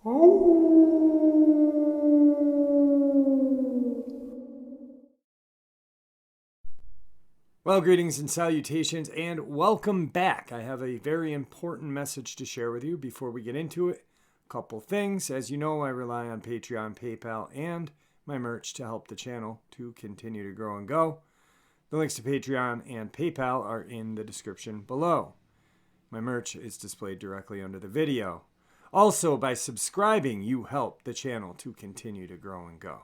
Well, greetings and salutations, and welcome back. I have a very important message to share with you before we get into it. A couple things. As you know, I rely on Patreon, PayPal, and my merch to help the channel to continue to grow and go. The links to Patreon and PayPal are in the description below. My merch is displayed directly under the video. Also, by subscribing, you help the channel to continue to grow and go.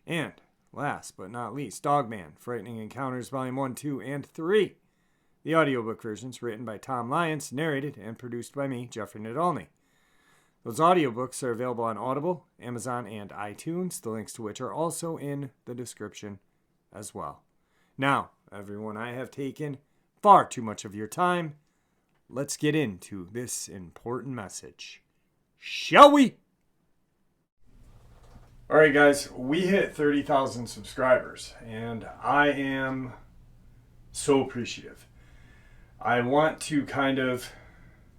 And last but not least, Dogman, Frightening Encounters Volume 1, 2, and 3. The audiobook versions written by Tom Lyons, narrated and produced by me, Jeffrey Nadolny. Those audiobooks are available on Audible, Amazon, and iTunes, the links to which are also in the description as well. Now, everyone, I have taken far too much of your time. Let's get into this important message. Shall we? All right, guys, we hit 30,000 subscribers, and I am so appreciative. I want to kind of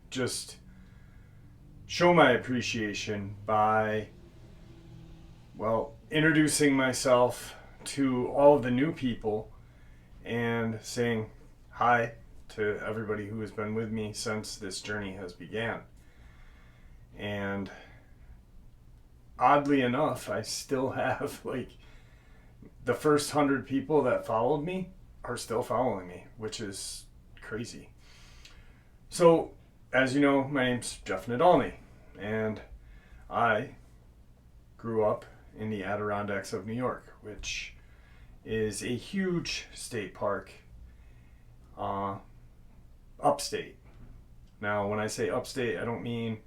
just show my appreciation by, introducing myself to all of the new people and saying hi to everybody who has been with me since this journey has began. And oddly enough, I still have the first 100 people that followed me are still following me, which is crazy. So, as you know, my name's Jeff Nadolny, and I grew up in the Adirondacks of New York, which is a huge state park, upstate. Now, when I say upstate, I don't mean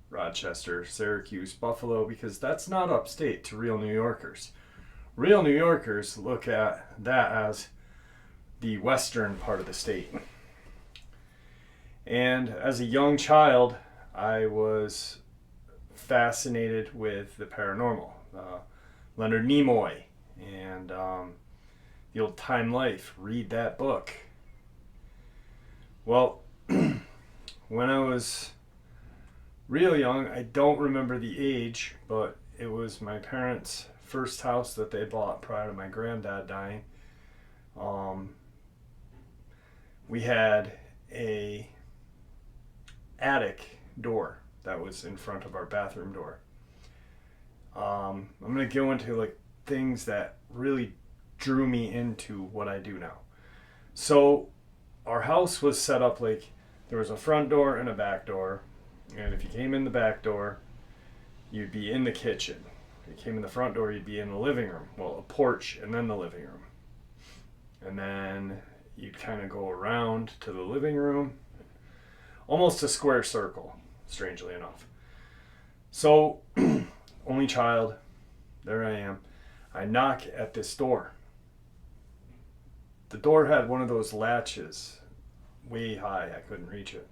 Rochester, Syracuse, Buffalo, because that's not upstate to real New Yorkers. Real New Yorkers look at that as the western part of the state. And as a young child, I was fascinated with the paranormal, Leonard Nimoy, and The Old Time Life. Read that book. Well, when I was real young, I don't remember the age, but it was my parents' first house that they bought prior to my granddad dying. We had a attic door that was in front of our bathroom door. I'm going to go into things that really drew me into what I do now. So our house was set up there was a front door and a back door. And if you came in the back door, you'd be in the kitchen. If you came in the front door, you'd be in the living room. Well, a porch and then the living room. And then you'd kind of go around to the living room. Almost a square circle, strangely enough. So, only child, there I am. I knock at this door. The door had one of those latches way high. I couldn't reach it.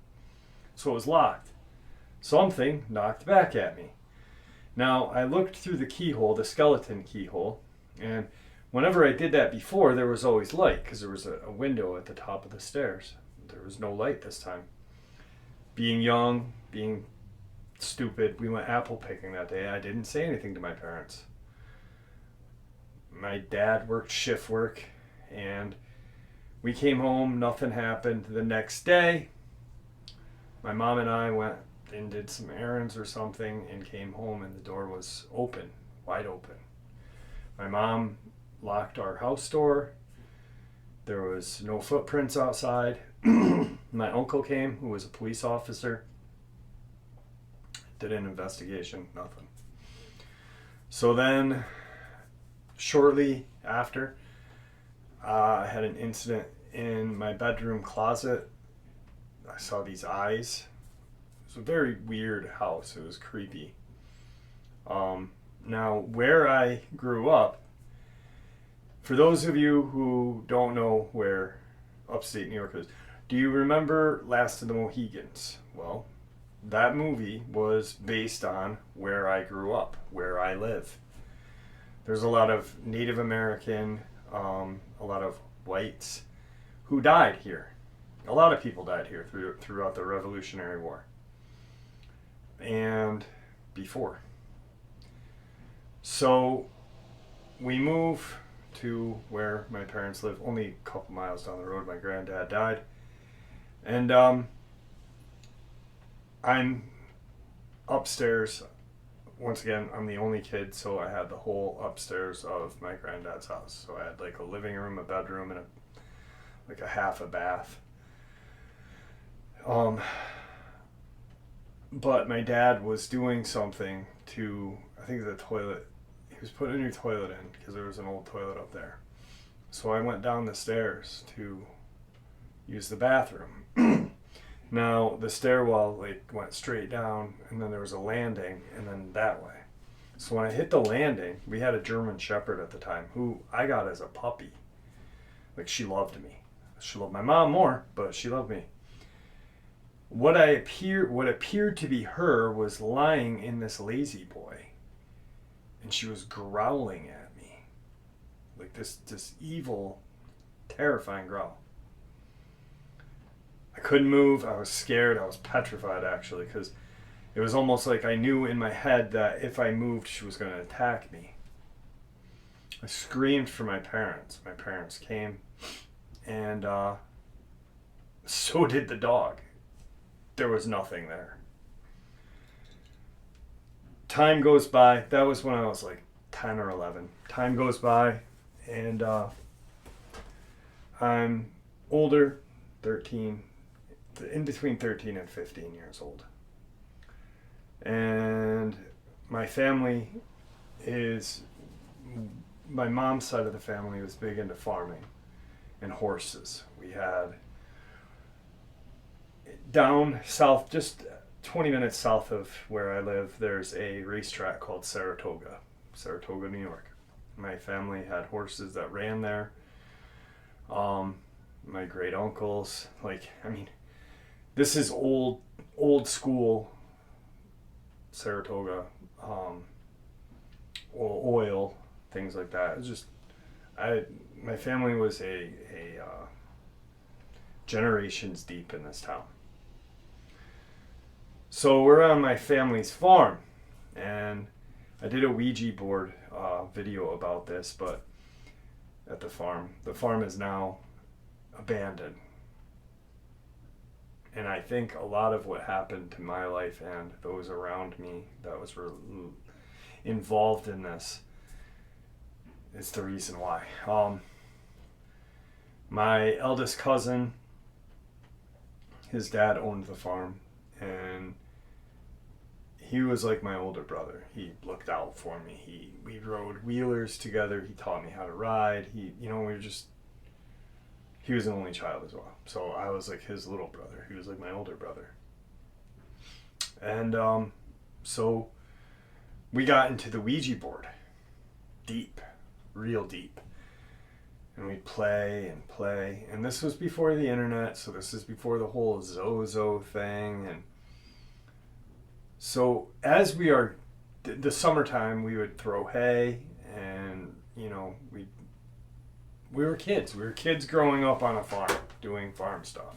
So it was locked. Something knocked back at me. Now, I looked through the keyhole, the skeleton keyhole, and whenever I did that before, there was always light because there was a window at the top of the stairs. There was no light this time. Being young, being stupid, we went apple picking that day. I didn't say anything to my parents. My dad worked shift work, and we came home, nothing happened. The next day, my mom and I went and did some errands or something and came home, and the door was open, wide open. My mom locked our house door. There was no footprints outside. My uncle came, who was a police officer, did an investigation, nothing. So then, shortly after, I had an incident in my bedroom closet. I saw these eyes. It was a very weird house. It was creepy. Now, where I grew up, for those of you who don't know where upstate New York is, do you remember Last of the Mohegans? Well, that movie was based on where I grew up, where I live. There's a lot of Native American, a lot of whites who died here. A lot of people died here throughout the Revolutionary War. And before. So we move to where my parents live, only a couple miles down the road. My granddad died. And I'm upstairs. Once again, I'm the only kid, so I had the whole upstairs of my granddad's house. So I had like a living room, a bedroom, and a half a bath. But my dad was doing something to, I think, the toilet. He was putting a new toilet in because there was an old toilet up there. So I went down the stairs to use the bathroom. Now the stairwell went straight down, and then there was a landing, and then that way. So when I hit the landing, we had a German Shepherd at the time who I got as a puppy. Like, she loved me. She loved my mom more, but she loved me. What appeared to be her was lying in this lazy boy, and she was growling at me, like this evil, terrifying growl. I couldn't move. I was scared. I was petrified, actually, because it was almost like I knew in my head that if I moved, she was going to attack me. I screamed for my parents. My parents came, and so did the dog. There was nothing there. Time goes by. That was when I was like 10 or 11. Time goes by, and I'm older, 13, in between 13 and 15 years old. And my family my mom's side of the family was big into farming and horses. We had down south, just 20 minutes south of where I live, there's a racetrack called Saratoga, New York. My family had horses that ran there. My great uncles, this is old school Saratoga, oil, things like that. It's just, my family was a generations deep in this town. So we're on my family's farm, and I did a Ouija board video about this, but at the farm is now abandoned. And I think a lot of what happened to my life and those around me that was involved in this is the reason why. My eldest cousin, his dad owned the farm, and he was like my older brother. He looked out for me. We rode wheelers together. He taught me how to ride. He was an only child as well. So I was like his little brother. He was like my older brother. And so we got into the Ouija board. Deep. Real deep. And we'd play and play. And this was before the internet, so this is before the whole Zozo thing. And so as the summertime, we would throw hay, and, we were kids. We were kids growing up on a farm, doing farm stuff.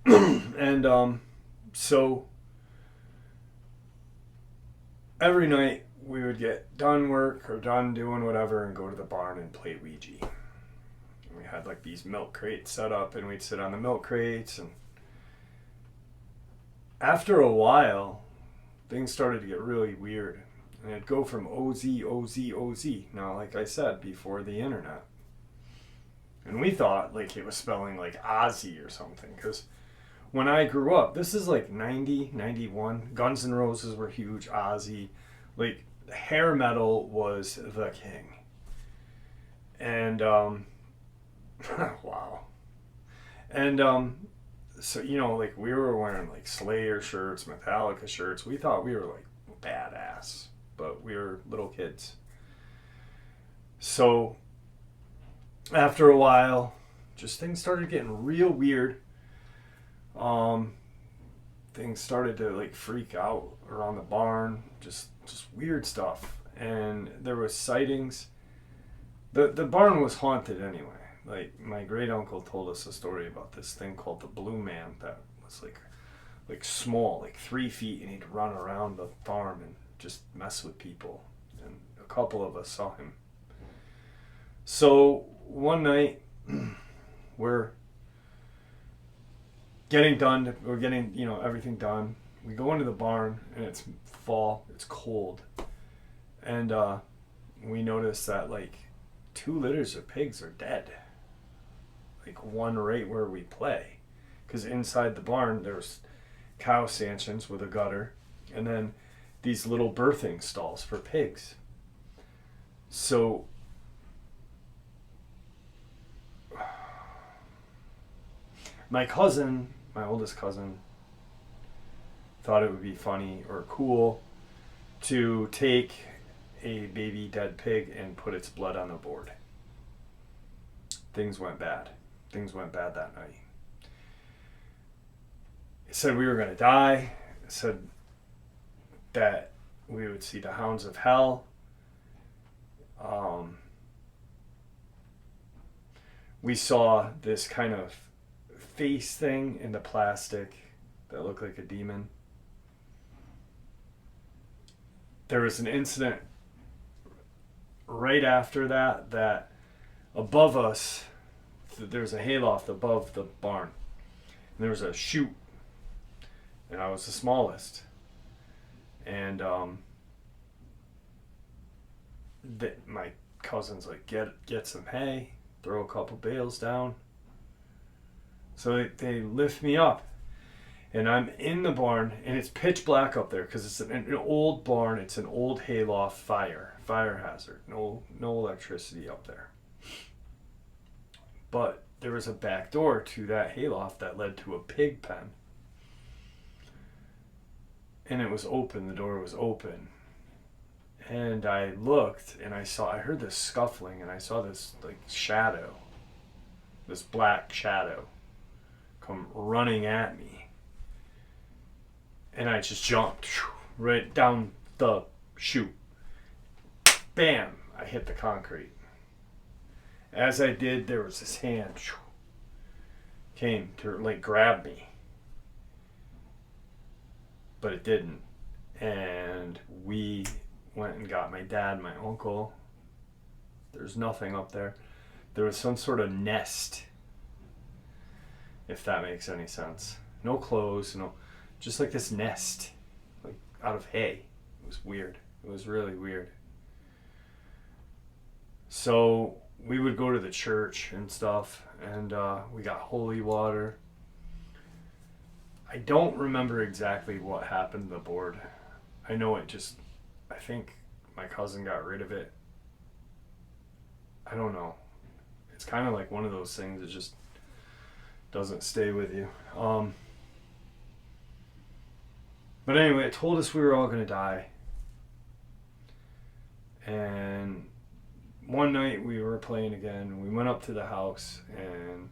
And so every night we would get done work or done doing whatever and go to the barn and play Ouija. And we had these milk crates set up, and we'd sit on the milk crates, and after a while things started to get really weird, and it'd go from OZ, OZ, OZ. Now, like I said, before the internet. And we thought it was spelling like Ozzy or something, because when I grew up, this is 90, 91, Guns N' Roses were huge, Ozzy, hair metal was the king. And wow. And so we were wearing Slayer shirts, Metallica shirts. We thought we were badass, but we were little kids. So after a while, just things started getting real weird. Things started to freak out around the barn, just weird stuff. And there was sightings. The barn was haunted anyway. My great uncle told us a story about this thing called the Blue Man that was like small, like 3 feet, and he'd run around the farm and just mess with people. And a couple of us saw him. So one night, we're getting everything done. We go into the barn, and it's fall, it's cold. And we notice that like 2 litters of pigs are dead. Like one right where we play. Because inside the barn, there's cow stanchions with a gutter, and then these little birthing stalls for pigs. So my oldest cousin, thought it would be funny or cool to take a baby dead pig and put its blood on a board. Things went bad. Things went bad that night. It said we were going to die. It said that we would see the hounds of hell. We saw this kind of face thing in the plastic that looked like a demon. There was an incident right after that above us, there's a hayloft above the barn. And there was a chute. And I was the smallest. And my cousin's like, get some hay, throw a couple bales down. So they lift me up. And I'm in the barn, and it's pitch black up there because it's an old barn. It's an old hayloft fire hazard. No electricity up there. But there was a back door to that hayloft that led to a pig pen. And it was open. The door was open. And I looked, and I heard this scuffling, and I saw this like shadow, this black shadow, come running at me. And I just jumped right down the chute. Bam! I hit the concrete. As I did, there was this hand came to like grab me. But it didn't. And we went and got my dad, my uncle. There's nothing up there. There was some sort of nest, if that makes any sense. No clothes, just like this nest, like out of hay. It was weird. It was really weird. So we would go to the church and stuff, and we got holy water. I don't remember exactly what happened to the board. I know I think my cousin got rid of it. I don't know. It's kind of like one of those things that just doesn't stay with you. But anyway, it told us we were all going to die. And one night we were playing again. We went up to the house, and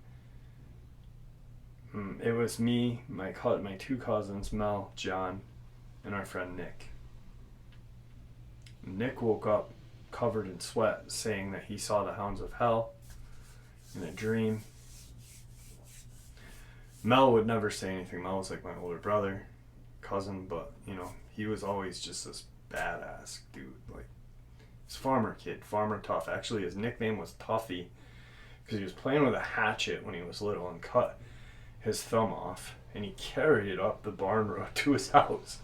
it was me, my 2 cousins, Mel, John, and our friend Nick. Nick woke up covered in sweat, saying that he saw the hounds of hell in a dream. Mel would never say anything. Mel was like my older brother, cousin, but he was always just this badass dude. Like, he's farmer kid, farmer tough. Actually, his nickname was Tuffy because he was playing with a hatchet when he was little and cut his thumb off, and he carried it up the barn road to his house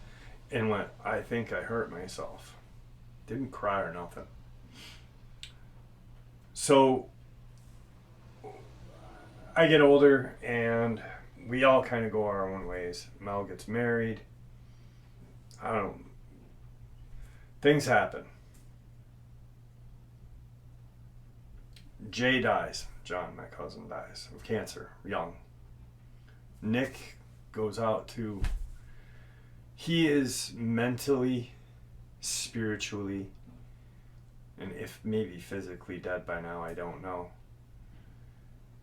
and went, I think I hurt myself. Didn't cry or nothing. So I get older, and we all kind of go our own ways. Mel gets married. I don't know. Things happen. Jay dies. John, my cousin, dies of cancer, young. Nick goes out to... He is mentally, spiritually, and if maybe physically dead by now, I don't know.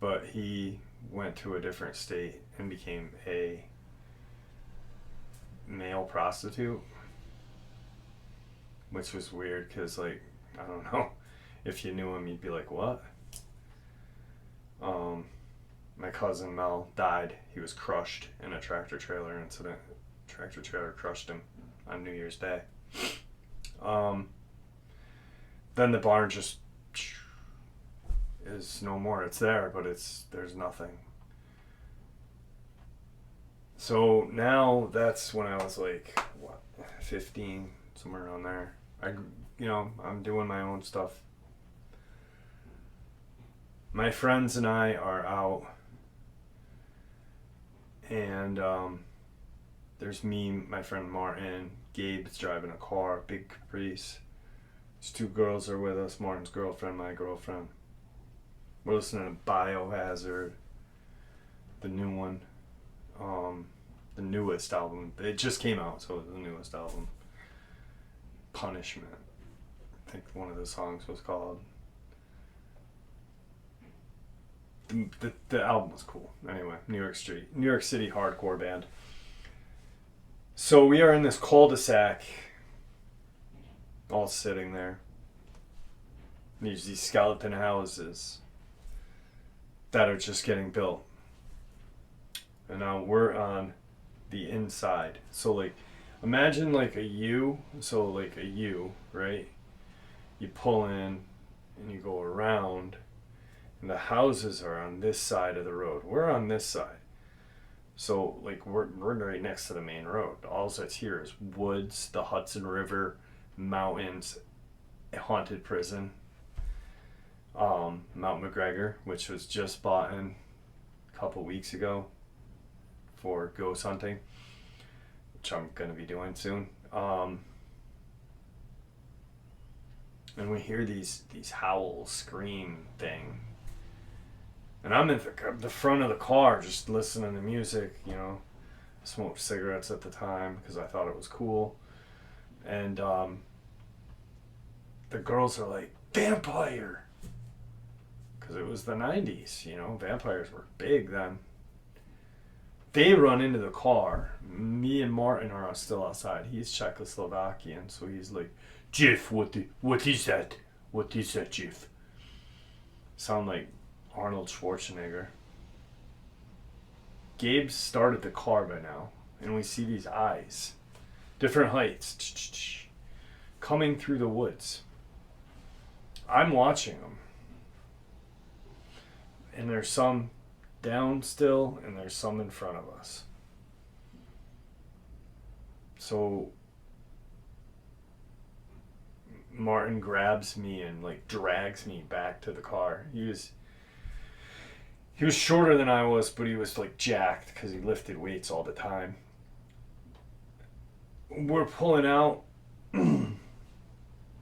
But he went to a different state and became a male prostitute, which was weird because, like, I don't know, if you knew him, you'd be like, what? my cousin Mel died. He was crushed in a tractor trailer incident. Tractor trailer crushed him on New Year's Day. Then the barn just is no more. It's there, but there's nothing. So now that's when I was like, 15, somewhere around there. I'm doing my own stuff. My friends and I are out, and there's me, my friend Martin, Gabe's driving a car, big Caprice. These two girls are with us, Martin's girlfriend, my girlfriend. We're listening to Biohazard, the new one, the newest album. It just came out, so it's the newest album. Punishment, I think one of the songs was called. The album was cool. Anyway, New York City hardcore band. So we are in this cul-de-sac, all sitting there. There's these skeleton houses that are just getting built. And now we're on the inside. So like, imagine like a U. So like a U, right? You pull in and you go around. And the houses are on this side of the road. We're on this side. So, like, we're right next to the main road. All that's here is woods, the Hudson River, mountains, a haunted prison, Mount McGregor, which was just bought in a couple weeks ago for ghost hunting, which I'm going to be doing soon. And we hear these howls, scream thing. And I'm in the front of the car just listening to music, smoked cigarettes at the time because I thought it was cool. And the girls are like, vampire! Because it was the 90s, vampires were big then. They run into the car. Me and Martin are still outside. He's Czechoslovakian, so he's like, Jeff, what is that? What is that, Jeff? Sound like Arnold Schwarzenegger. Gabe started the car by now, and we see these eyes, different heights, coming through the woods. I'm watching them, and there's some down still, and there's some in front of us. So Martin grabs me and like drags me back to the car. He was shorter than I was, but he was like jacked because he lifted weights all the time. We're pulling out, and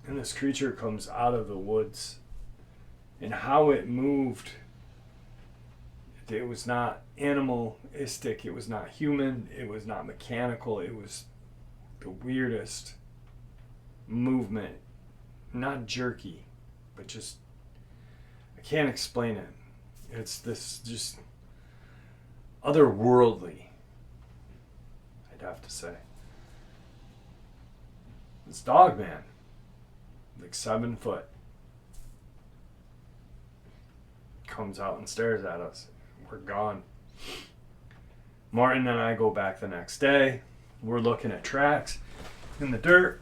this creature comes out of the woods. And how it moved, it was not animalistic, it was not human, it was not mechanical, it was the weirdest movement. Not jerky, but just, I can't explain it. It's this just otherworldly, I'd have to say. It's Dogman, like 7 foot, comes out and stares at us. We're gone. Martin and I go back the next day. We're looking at tracks in the dirt.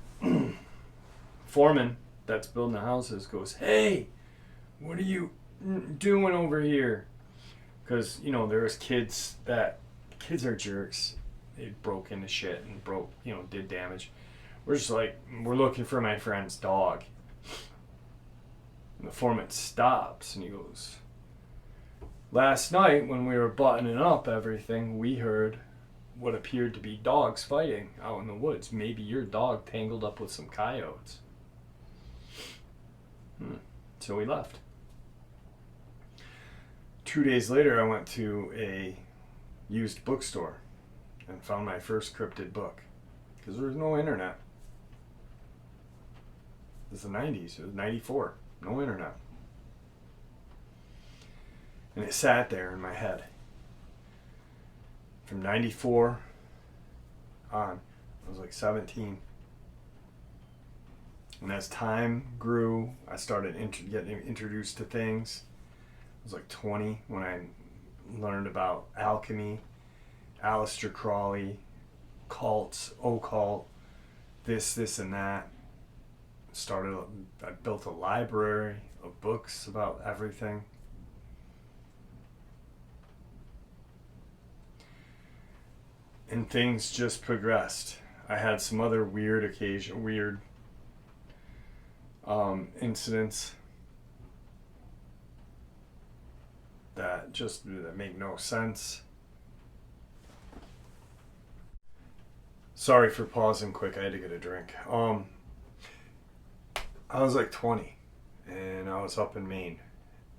Foreman that's building the houses goes, hey, what are you doing over here? Because there's kids are jerks. They broke into shit and did damage. We're just like, we're looking for my friend's dog. And the foreman stops and he goes, last night when we were buttoning up everything, we heard what appeared to be dogs fighting out in the woods. Maybe your dog tangled up with some coyotes. So we left. 2 days later, I went to a used bookstore and found my first cryptid book because there was no internet. It was the 90s. It was 94. No internet. And it sat there in my head. From 94 on, I was like 17. And as time grew, I started getting introduced to things. I was like 20 when I learned about alchemy, Aleister Crowley, cults, occult, this, and that. I built a library of books about everything. And things just progressed. I had some other weird incidents that make no sense. Sorry for pausing quick. I had to get a drink. I was like 20, and I was up in Maine.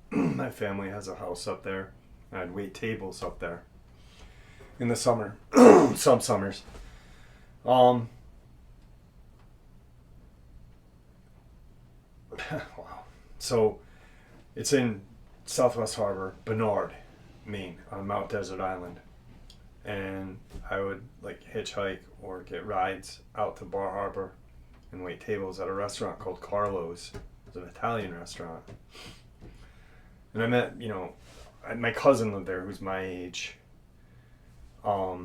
My family has a house up there. I'd wait tables up there in the summer, some summers. Wow. So it's in Southwest Harbor, Bernard, Maine, on Mount Desert Island. And I would like hitchhike or get rides out to Bar Harbor and wait tables at a restaurant called Carlo's. It's an Italian restaurant. And I met, my cousin lived there who's my age. I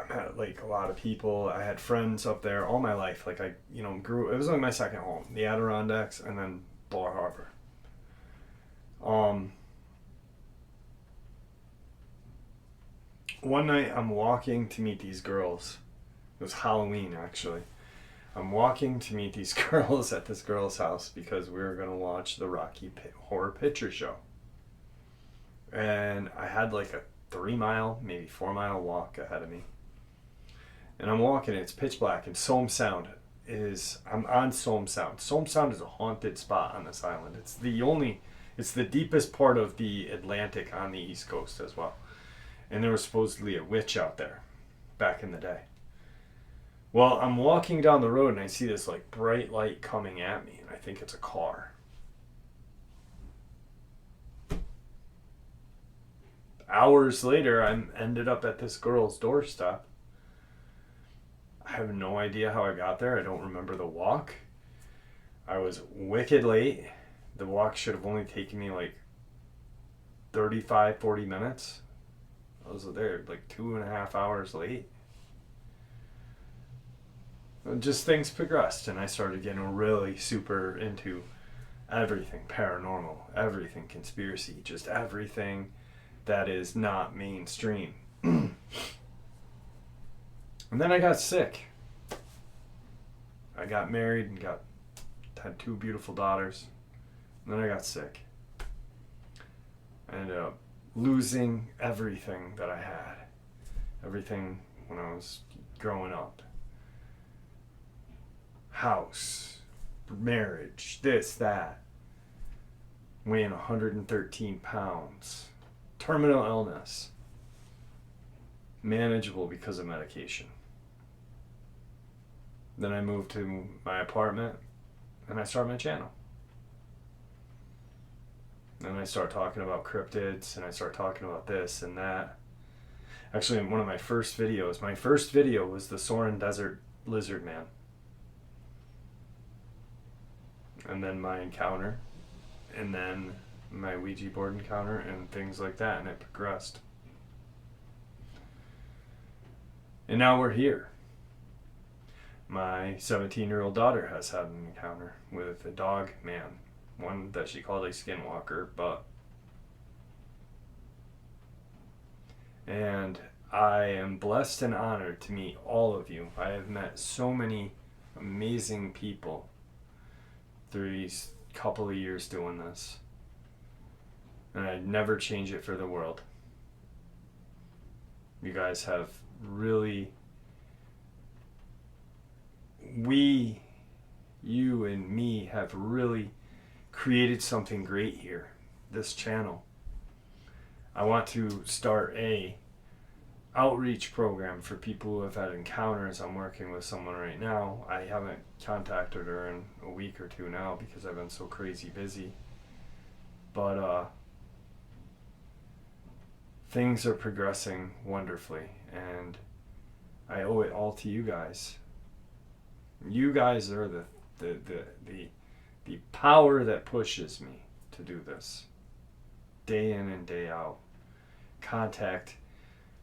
met like a lot of people. I had friends up there all my life. Like it was like my second home, the Adirondacks and then Bar Harbor. One night I'm walking to meet these girls. It was Halloween, actually. I'm walking to meet these girls at this girl's house because we were going to watch the Rocky Horror Picture Show. And I had like a 3-mile, maybe 4-mile walk ahead of me. And I'm walking, it's pitch black, and I'm on Somme Sound. Somme Sound is a haunted spot on this island. It's the deepest part of the Atlantic on the East Coast as well. And there was supposedly a witch out there back in the day. Well, I'm walking down the road and I see this like bright light coming at me, and I think it's a car. Hours later, I ended up at this girl's doorstep. I have no idea how I got there. I don't remember the walk. I was wicked late. The walk should have only taken me like 35-40 minutes. I was there like 2.5 hours late. Just things progressed, and I started getting really super into everything paranormal, everything conspiracy, just everything that is not mainstream. And then I got sick. I got married and had 2 beautiful daughters. And then I got sick. I ended up losing everything that I had. Everything when I was growing up. House, marriage, this, that. Weighing 113 pounds. Terminal illness. Manageable because of medication. Then I moved to my apartment and I started my channel. And I start talking about cryptids, and I start talking about this and that. Actually, in one of my first video was the Soaring Desert Lizard Man. And then my encounter, and then my Ouija board encounter, and things like that, and it progressed. And now we're here. My 17-year-old daughter has had an encounter with a Dogman. One that she called a skinwalker, and I am blessed and honored to meet all of you. I have met so many amazing people through these couple of years doing this, and I'd never change it for the world. You guys have really, you and me have really created something great here, this channel. I want to start a outreach program for people who have had encounters. I'm working with someone right now. I haven't contacted her in a week or 2 now because I've been so crazy busy. But things are progressing wonderfully, and I owe it all to you guys. You guys are the power that pushes me to do this day in and day out. contact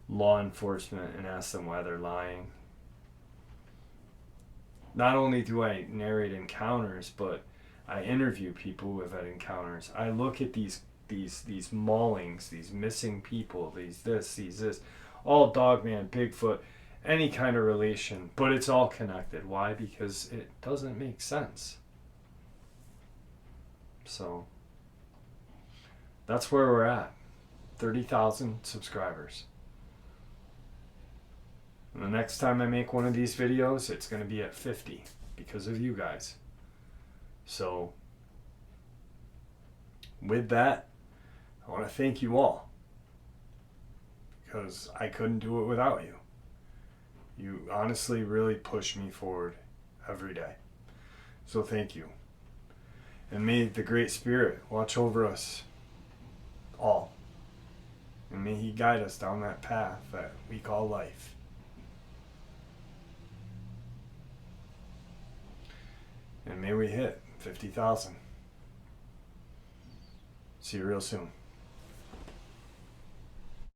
law enforcement and ask them why they're lying. Not only do I narrate encounters, but I interview people who have had encounters. I look at these maulings, these missing people, these this, all Dogman, Bigfoot, any kind of relation, but it's all connected. Why? Because it doesn't make sense. So that's where we're at. 30,000 subscribers. And the next time I make one of these videos, it's going to be at 50 because of you guys. So with that, I want to thank you all, because I couldn't do it without you. You honestly really push me forward every day. So thank you. And may the Great Spirit watch over us all. And may He guide us down that path that we call life. And may we hit 50,000. See you real soon.